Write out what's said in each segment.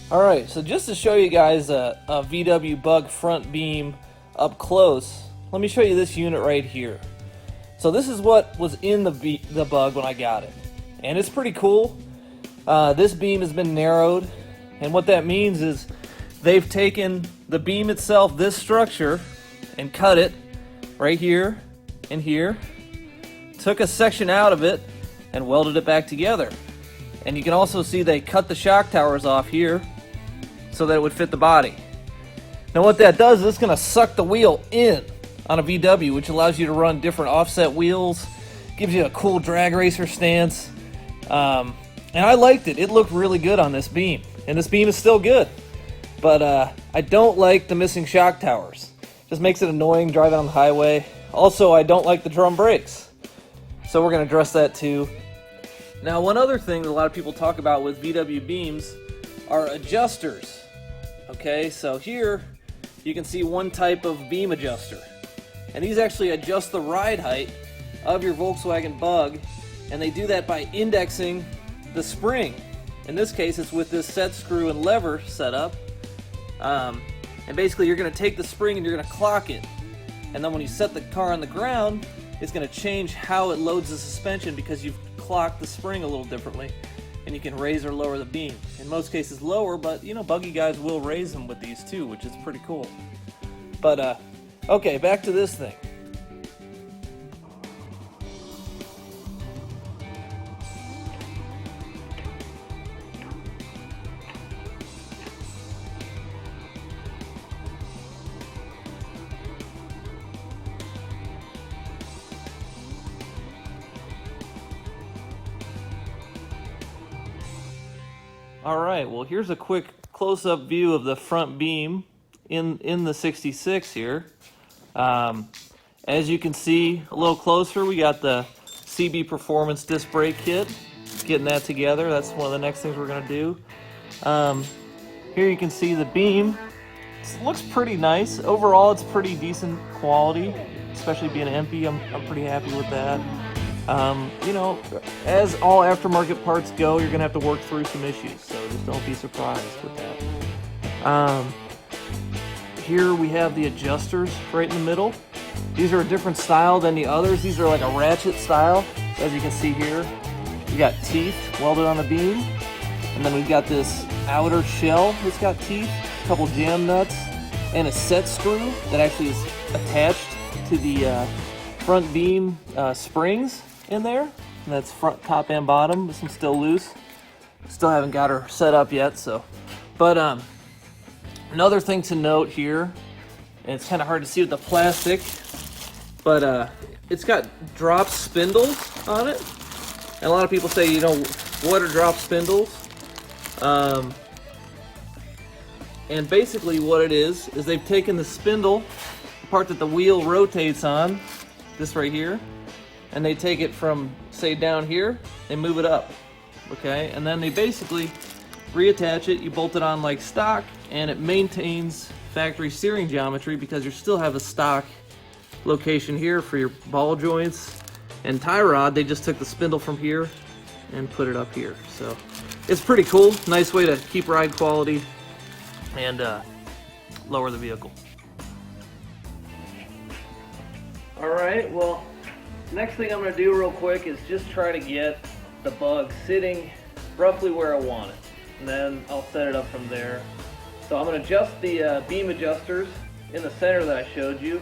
Alright, so just to show you guys a VW Bug front beam up close, let me show you this unit right here. So this is what was in the Bug when I got it. And it's pretty cool. This beam has been narrowed, and what that means is they've taken the beam itself, this structure, and cut it right here and here, took a section out of it, and welded it back together. And you can also see they cut the shock towers off here so that it would fit the body. Now what that does is it's going to suck the wheel in on a VW, which allows you to run different offset wheels, gives you a cool drag racer stance, and I liked it. It looked really good on this beam, and this beam is still good, but I don't like the missing shock towers. Just makes it annoying driving on the highway. Also, I don't like the drum brakes, so we're going to address that too. Now, one other thing that a lot of people talk about with VW beams are adjusters. Okay, so here you can see one type of beam adjuster, and these actually adjust the ride height of your Volkswagen Bug, and they do that by indexing the spring. In this case, it's with this set screw and lever setup, and basically you're going to take the spring and you're going to clock it, and then when you set the car on the ground, it's going to change how it loads the suspension because you've clocked the spring a little differently, and you can raise or lower the beam. In most cases lower, but you know, buggy guys will raise them with these too, which is pretty cool. But okay, back to this thing. Alright, well here's a quick close-up view of the front beam in the 66 here. As you can see a little closer, we got the CB Performance disc brake kit. Getting that together, that's one of the next things we're going to do. Here you can see the beam. It looks pretty nice. Overall it's pretty decent quality, especially being empty. I'm pretty happy with that. You know, as all aftermarket parts go, you're going to have to work through some issues, so just don't be surprised with that. Here we have the adjusters right in the middle. These are a different style than the others. These are like a ratchet style. So as you can see here, we got teeth welded on the beam, and then we've got this outer shell that's got teeth, a couple jam nuts, and a set screw that actually is attached to the front beam springs in there, and that's front, top, and bottom. This one's still loose. Still haven't got her set up yet, so. But another thing to note here, and it's kind of hard to see with the plastic, but it's got drop spindles on it. And a lot of people say, you know, what are drop spindles? And basically what it is they've taken the spindle, the part that the wheel rotates on, this right here, and they take it from, say, down here, they move it up, okay? And then they basically reattach it, you bolt it on like stock, and it maintains factory steering geometry because you still have a stock location here for your ball joints. And tie rod, they just took the spindle from here and put it up here. So it's pretty cool, nice way to keep ride quality and lower the vehicle. Alright, well, next thing I'm going to do real quick is just try to get the Bug sitting roughly where I want it, and then I'll set it up from there. So I'm going to adjust the beam adjusters in the center that I showed you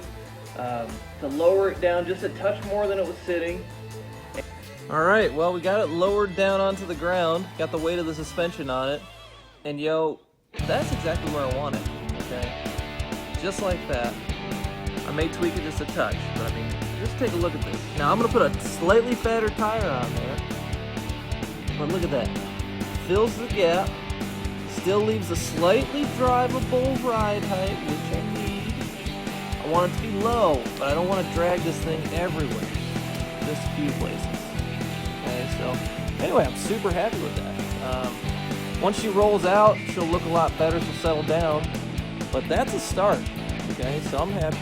to lower it down just a touch more than it was sitting. Alright, well, we got it lowered down onto the ground, got the weight of the suspension on it, and yo, that's exactly where I want it, okay? Just like that. I may tweak it just a touch, but I mean, just take a look at this. Now I'm going to put a slightly fatter tire on there, but look at that. Fills the gap, still leaves a slightly drivable ride height, which I need. I want it to be low, but I don't want to drag this thing everywhere, just a few places. Okay, so anyway, I'm super happy with that. Once she rolls out, she'll look a lot better, she'll settle down, but that's a start. Okay, so I'm happy.